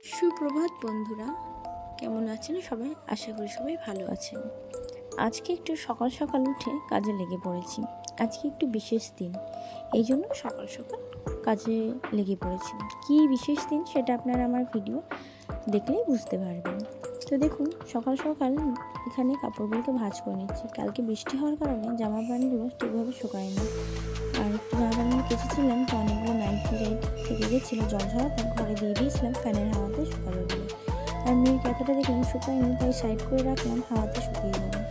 সুপ্রভাত বন্ধুরা, কেমন আছেন সবাই? আশা করি সবাই ভালো আছেন। আজকে একটু সকাল সকাল উঠে কাজে লেগে পড়েছি। আজকে একটু বিশেষ দিন, এই জন্য সকাল সকাল কাজে লেগে পড়েছি। কি বিশেষ দিন সেটা আপনারা আমার ভিডিও দেখলেই বুঝতে পারবেন। তো দেখুন, সকাল সকাল এখানে কাপড়গুলোকে ভাঁজ করে নিচ্ছি। কালকে বৃষ্টি হওয়ার কারণে জামা প্যান্টগুলো ঠিকভাবে শুকায়নি, আর একটু জামা প্যান্টগুলো কেচেছিলাম, তো অনেকগুলো নাইটি থেকে গেছিলো, জল ঝরাতে ঘরে দিয়ে দিয়েছিলাম ফ্যানের হাওয়াতে শুকাবে বলে। আর মেয়ের ক্যাথাটা দেখলাম শুকায়নি, তাই সাইড করে রাখলাম, হাওয়াতে শুকিয়ে যাবে।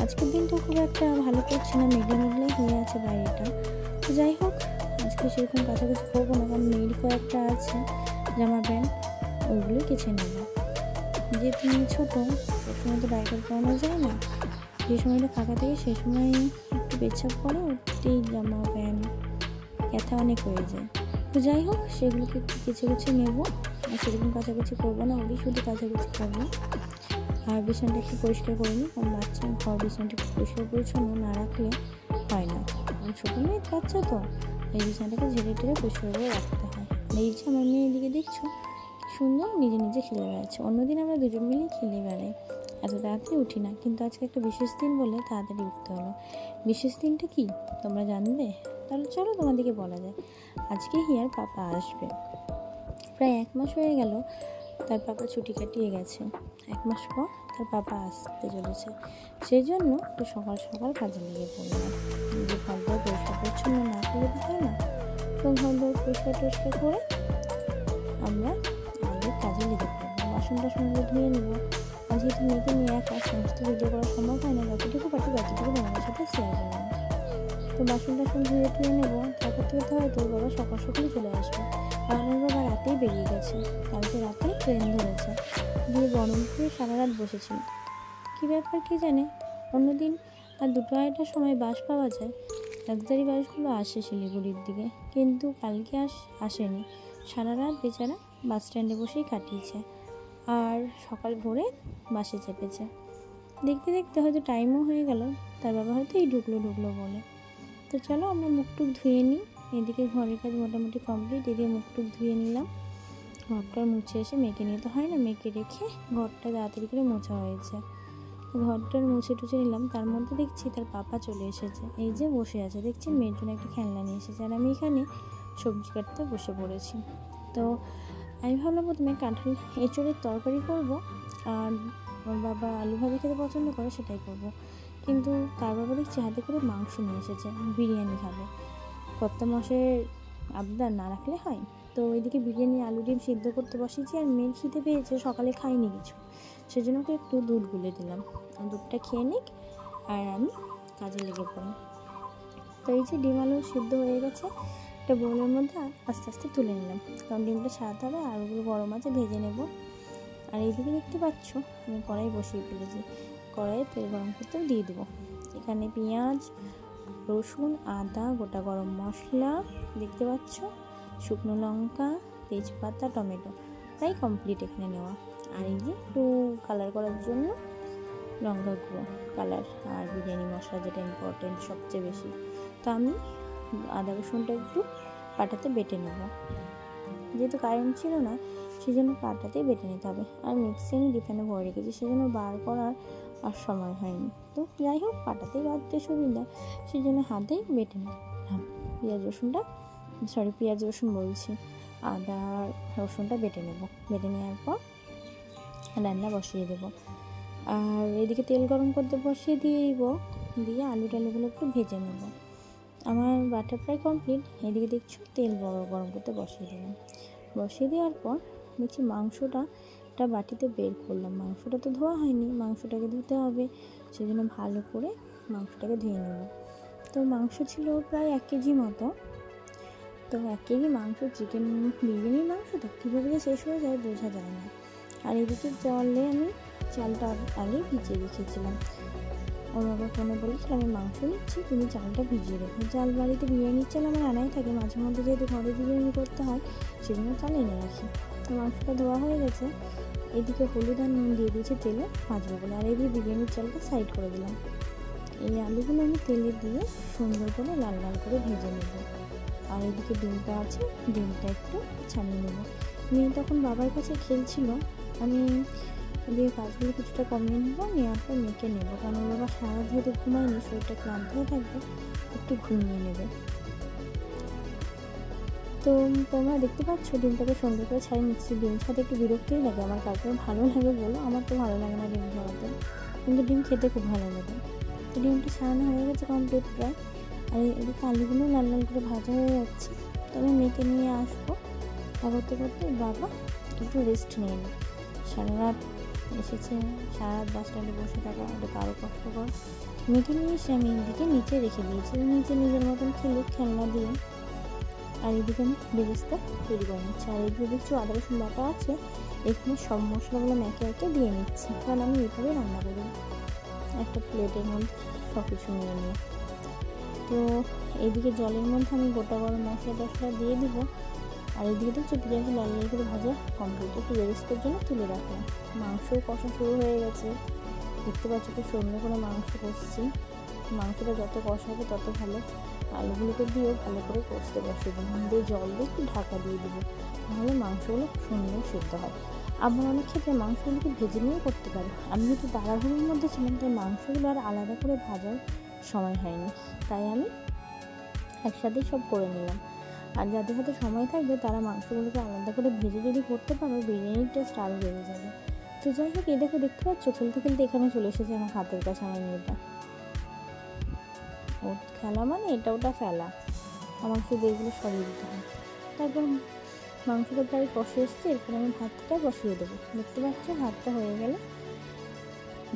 আজকের দিনটা খুব একটা ভালো করছে না, মেঘলা মেঘলাই হয়ে আছে বাইরেটা। তো যাই হোক, আজকে সেরকম কাছাকাছি করবো না, কারণ মেয়ের কয়েকটা আছে জামা প্যান্ট, ওইগুলোই কেচে নেব। যেহেতু মেয়ে ছোটো, সবসময় তো ডাইপার পরানো যায় না। যে সময়টা ফাঁকা থাকে সেই সময় একটু পেচ্ছাপ করে উঠতেই জামা প্যান্ট ক্যাথা অনেক হয়ে যায়। তো যাই হোক, সেগুলোকে একটু কেচে গুছে নেবো। আর সেরকম কাছাকাছি করবো না, ওরই শুধু কাছাকাছি করবো। আর বিছানাটা একটু পরিষ্কার করে নিই, কারণ বাচ্চা ঘর বিছানাটা একটু পরিষ্কার পরিচ্ছন্ন না রাখলে হয় না। কারণ ছোটো মেয়ে বাচ্চা, তো এই বিছানাটাকে ঝেড়ে টেড়ে পরিষ্কার করে রাখতে হয়। এই যে আমার মেয়ে এদিকে দেখছো সুন্দর নিজে নিজে খেলে বেড়াচ্ছে। অন্যদিন আমরা দুজন মিলেই খেলে বেড়াই, এত তাড়াতাড়ি উঠি না, কিন্তু আজকে একটা বিশেষ দিন বলে তাড়াতাড়ি উঠতে হলো। বিশেষ দিনটা কি তোমরা জানবে? তাহলে চলো তোমাদেরকে বলা যায়। আজকে হিয়ার পাপা আসবে। প্রায় 1 মাস হয়ে গেল তার পাপা ছুটি কাটিয়ে গেছে। 1 মাস পর তার পাপা আসতে চলেছে। সেই জন্য একটু সকাল সকাল কাজে লেগে পড়লাম। যে ঘর দর পরিষ্কার পরিচ্ছন্ন না করলে তো হয় না। তো ঘর দর পরিষ্কার টরিষ্কার করে আমরা আমাদের কাজে লেগে পড়বো। বাসন টাসনগুলো ধুয়ে নেবো। আর যেহেতু মেয়েকে নিয়ে একা সমস্ত ভিডিও করা সম্ভব হয় না, যতটুকু পারি ততটুকু তোমাদের সাথে শেয়ার করলাম। তো বাসন টাসন ধুয়ে নেবো। তারপর থেকে তো হয়তো বাবা সকাল সকালই চলে আসবে, কারণ ওর বাবা রাতেই বেরিয়ে গেছে। কালকে রাতে ট্রেন ধরেছে, দিয়ে বহরমপুরে সারা রাত বসেছিল। কী ব্যাপার কে জানে। অন্যদিন আর 2-2:30টার সময় বাস পাওয়া যায়, লাক্সারি বাসগুলো আসে শিলিগুড়ির দিকে, কিন্তু কালকে আসেনি। সারা রাত বেচারা বাস স্ট্যান্ডে বসেই কাটিয়েছে, আর সকাল ভোরে বাসে চেপেছে। দেখতে দেখতে হয়তো টাইমও হয়ে গেল, তার বাবা হয়তো এই ঢুকলো বলে। তো চলো আমরা মুখটুক ধুয়ে নিই। এদিকে ঘরের কাজ মোটামুটি কমপ্লিট। এদিকে মুখটুক ধুয়ে নিলাম, ঘরটা মুছে এসে মেয়েকে নিয়ে তো হয় না, মেয়েকে রেখে ঘরটা তাড়াতাড়ি করে মোছা হয়েছে। ঘরটার মুছে টুছে নিলাম। তার মধ্যে দেখছি তার পাপা চলে এসেছে, এই যে বসে আছে, দেখছি মেয়ের জন্য একটা খেলনা নিয়ে এসেছে। আর আমি এখানে সবজি কাটতে বসে পড়েছি। তো আমি ভাবলাম প্রথমে কাঁঠাল এঁচোড়ের তরকারি করব, আর ওর বাবা আলু ভাজি খেতে পছন্দ করে, সেটাই করব। কিন্তু তার বাবা দেখছি হাতে করে মাংস নিয়ে এসেছে, বিরিয়ানি খাবে। কর্তা মশাইয়ের আবদার না রাখলে হয়। তো ওইদিকে বিরিয়ানি আলু ডিম সিদ্ধ করতে বসেছি, আর মেয়ের খিদে পেয়েছে, সকালে খাইনি কিছু, সেজন্য ওকে একটু দুধ গুলে দিলাম। দুধটা খেয়ে নিক আর আমি কাজে লেগে পড়ি। তো এই যে ডিম আলু সিদ্ধ হয়ে গেছে, একটা বোলের মধ্যে আস্তে আস্তে তুলে নিলাম, কারণ ডিমটা ছাড়াতে হবে, আর ওগুলো গরম আছে ভেজে নেব। আর এইদিকে দেখতে পাচ্ছ আমি কড়াই বসিয়ে ফেলেছি। কড়াইয়ে তেল গরম করতে দিয়ে দেবো। এখানে পেঁয়াজ, রসুন, আদা, গোটা গরম মশলা দেখতে পাচ্ছ, শুকনো লঙ্কা, তেজপাতা, টমেটো, প্রায় কমপ্লিট এখানে নেওয়া। আর এই যে একটু কালার করার জন্য লঙ্কা গুঁড়ো, কালার, আর বিরিয়ানি মশলা যেটা ইম্পর্টেন্ট সবচেয়ে বেশি। তো আমি আদা রসুনটা একটু পাটাতে বেটে নেব। যেহেতু কারেন্ট ছিল না, সেই জন্য পাটাতেই বেটে নিতে হবে। আর মিক্সি আমি ডিফেনে ভরে রেখেছি, সেজন্য বার করার আর সময় হয়নি। তো যাই হোক, পাটাতেই বাটতে সুবিধা, সেই জন্য হাতেই বেটে নিই। হ্যাঁ, পেঁয়াজ রসুন বলছি, আদা রসুনটা বেটে নেব। বেটে নেওয়ার পর রান্না বসিয়ে দেবো। আর এদিকে তেল গরম করতে বসিয়ে দিয়ে আলু টালুগুলো একটু ভেজে নেব। আমার বাটা প্রায় কমপ্লিট। এদিকে দেখছো তেল গরম করতে বসিয়ে দিলাম। বসিয়ে দেওয়ার পর দেখছি মাংসটা বাটিতে বের করলাম। মাংসটা তো ধোয়া হয়নি, মাংসটাকে ধুতে হবে, সেজন্য ভালো করে মাংসটাকে ধুয়ে নেব। তো মাংস ছিল প্রায় 1 কেজি মতো। তো 1 কেজি মাংস, চিকেন বিরিয়ানির মাংস তো কীভাবে যে শেষ হয়ে যায় বোঝা যায় না। আর এদিকে জলে আমি চালটা আগে ভিজিয়ে রেখেছিলাম। ওর বাবা ফোনে বলেছিল আমি মাংস নিচ্ছি, তুমি চালটা ভিজিয়ে রেখো। চাল বাড়িতে বিরিয়ানির চাল আমার আনাই থাকে, মাঝে মধ্যে যেহেতু ঘরে বিরিয়ানি করতে হয় সেজন্য চাল এনে রাখি। তো মাংসটা ধোয়া হয়ে গেছে। এদিকে হলুদ আর নুন দিয়ে দিয়েছি তেলে ভাজবো বলে, আর এদিকে বিরিয়ানির চালটা সাইড করে দিলাম। এই আলুগুলো আমি তেলে দিয়ে সুন্দর করে লাল লাল করে ভেজে নেব। আর এদিকে ডিমটা আছে, ডিমটা একটু ছানিয়ে নেব। মেয়ে তখন বাবার কাছে খেলছিল। আমি দিয়ে কাজগুলো কিছুটা কমিয়ে নেবো, নেওয়ার পর মেয়েকে নেবো, কারণ বাবা সারা যেহেতু ঘুমায়নি, শরীরটা ক্লান্ত হয়ে থাকবে, একটু ঘুমিয়ে নেবে। তো তোমরা দেখতে পাচ্ছ ডিমটাকে সুন্দর করে ছাড়িয়ে নিচ্ছি। ডিম ছাড়তে একটু বিরক্তই লাগে আমার, কারণ ভালো লাগে বলো, আমার তো ভালো লাগে না ডিম খাওয়াতে, কিন্তু ডিম খেতে খুব ভালো লাগে। তো ডিমটা ছাড়ানো হয়ে গেছে কমপ্লিট প্রায়। আর এদিকে আলুগুলো লাল লাল করে ভাজা হয়ে যাচ্ছে। তো আমি মেয়েকে নিয়ে আসবো, করতে করতে বাবা একটু রেস্ট নিয়ে নিই। সারা রাত এসেছে, সারা রাত বাস স্ট্যান্ডে বসে থাকা ওটা আরও কষ্টকর। মেয়েকে নিয়ে এসে আমি এদিকে নিচে রেখে দিয়েছি, নিচে নিজের মতন খেলুক খেলনা দিয়ে। আর এদিকে আমি বেরেস্তা তৈরি করে নিচ্ছি। আর এদিকে দেখছি আদা রসুন বাটা আছে, এখানে সব মশলাগুলো একে একে দিয়ে নিচ্ছি, কারণ আমি এভাবেই রান্না করি, একটা প্লেটের মধ্যে সব কিছু নিয়ে নিই। তো এইদিকে জলের মধ্যে আমি গোটা গরম মশলা টশলা দিয়ে দিব। আর এইদিকে দেখছি পেঁয়াজ লাল লাল করে ভাজা কমপ্লিট, একটু বেরেস্তার জন্য তুলে রাখলাম। মাংসও কষা শুরু হয়ে গেছে, দেখতে পাচ্ছি খুব সুন্দর করে মাংস কষছি। মাংসটা যত কষা হবে তত ভালো। আলুগুলোকে দিয়েও ভালো করে কষতে বসে দেবো, দিয়ে জল দিয়ে একটু ঢাকা দিয়ে দেবো, তাহলে মাংসগুলো খুব সুন্দর সেদ্ধ হয়। আবার অনেক ক্ষেত্রে মাংসগুলোকে ভেজে নিয়েও করতে পারো। আমি যেহেতু তাড়াহুড়োর মধ্যে ছিলাম, তাই মাংসগুলো আর আলাদা করে ভাজার সময় হয়নি, তাই আমি একসাথেই সব করে নিলাম। আর যাদের হাতে সময় থাকবে তারা মাংসগুলোকে আলাদা করে ভেজে যদি করতে পারো, বিরিয়ানির টেস্ট আরও বেড়ে যাবে। তো যাই হোক, এই দেখতে পাচ্ছ খেলতে খেলতে এখানে চলে এসেছে আমার হাতের কাছে আমার মেয়েটা। ওর খেলা মানে এটা ওটা ফেলা, আমার শুধু এগুলো সরিয়ে দিতে হয়। তারপর মাংসটা প্রায় কষে এসছে, এরপর আমি ভাতটা বসিয়ে দেবো। দেখতে পাচ্ছ ভাতটা হয়ে গেলে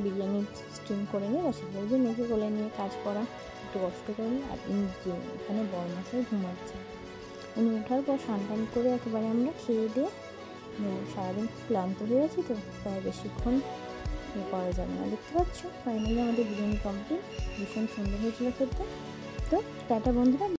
বিরিয়ানি স্টিম করে নিয়ে বসে দেবো। যে মেয়েকে কোলে নিয়ে কাজ করা একটু কষ্ট করি। আর এখানে বরমশাই ঘুমাচ্ছে, উনি ওঠার পর স্নান টান করে একেবারে আমরা খেয়ে দিয়ে, সারাদিন খুব ক্লান্ত হয়ে আছি, তো প্রায় বেশিক্ষণ করা যাবে না। দেখতে পাচ্ছ ফাইনালি আমাদের বিরিয়ানি কমপ্লিট, ভীষণ সুন্দর হয়েছিল খেতে। তো টাটা বন্ধুরা।